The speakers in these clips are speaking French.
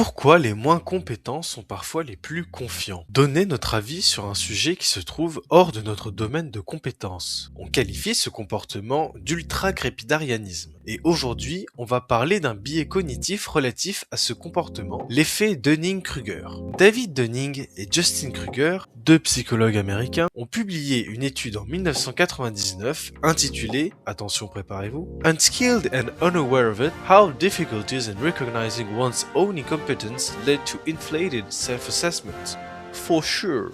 Pourquoi les moins compétents sont parfois les plus confiants? Donner notre avis sur un sujet qui se trouve hors de notre domaine de compétence. On qualifie ce comportement d'ultra-crépidarianisme. Et aujourd'hui, on va parler d'un biais cognitif relatif à ce comportement, l'effet Dunning-Kruger. David Dunning et Justin Kruger, deux psychologues américains, ont publié une étude en 1999 intitulée, attention préparez-vous, Unskilled and Unaware of It, How Difficulties in Recognizing One's Own Incompetence Led to Inflated Self-Assessment. For sure.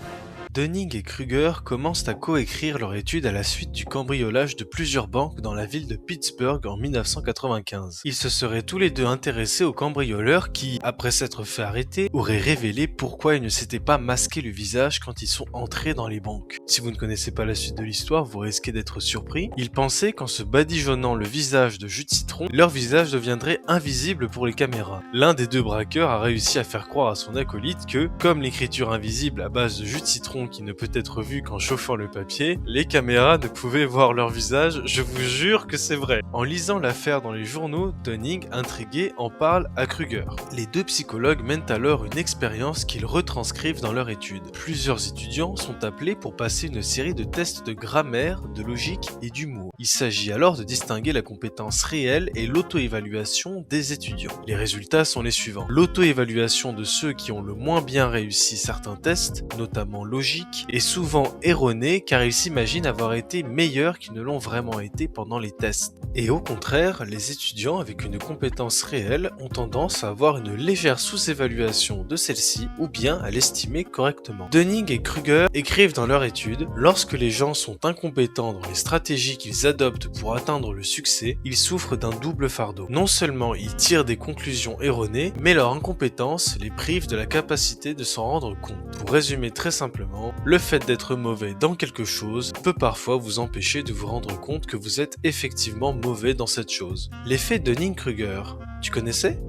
Dunning et Kruger commencent à coécrire leur étude à la suite du cambriolage de plusieurs banques dans la ville de Pittsburgh en 1995. Ils se seraient tous les deux intéressés aux cambrioleurs qui, après s'être fait arrêter, auraient révélé pourquoi ils ne s'étaient pas masqué le visage quand ils sont entrés dans les banques. Si vous ne connaissez pas la suite de l'histoire, vous risquez d'être surpris. Ils pensaient qu'en se badigeonnant le visage de jus de citron, leur visage deviendrait invisible pour les caméras. L'un des deux braqueurs a réussi à faire croire à son acolyte que, comme l'écriture invisible à base de jus de citron qui ne peut être vu qu'en chauffant le papier, les caméras ne pouvaient voir leur visage, je vous jure que c'est vrai. En lisant l'affaire dans les journaux, Dunning, intrigué, en parle à Kruger. Les deux psychologues mènent alors une expérience qu'ils retranscrivent dans leur étude. Plusieurs étudiants sont appelés pour passer une série de tests de grammaire, de logique et d'humour. Il s'agit alors de distinguer la compétence réelle et l'auto-évaluation des étudiants. Les résultats sont les suivants. L'auto-évaluation de ceux qui ont le moins bien réussi certains tests, notamment logique, est souvent erronée car ils s'imaginent avoir été meilleurs qu'ils ne l'ont vraiment été pendant les tests. Et au contraire, les étudiants avec une compétence réelle ont tendance à avoir une légère sous-évaluation de celle-ci ou bien à l'estimer correctement. Dunning et Kruger écrivent dans leur étude, lorsque les gens sont incompétents dans les stratégies qu'ils adoptent pour atteindre le succès, ils souffrent d'un double fardeau. Non seulement ils tirent des conclusions erronées, mais leur incompétence les prive de la capacité de s'en rendre compte. Pour résumer très simplement, le fait d'être mauvais dans quelque chose peut parfois vous empêcher de vous rendre compte que vous êtes effectivement mauvais dans cette chose. L'effet Dunning-Kruger, tu connaissais ?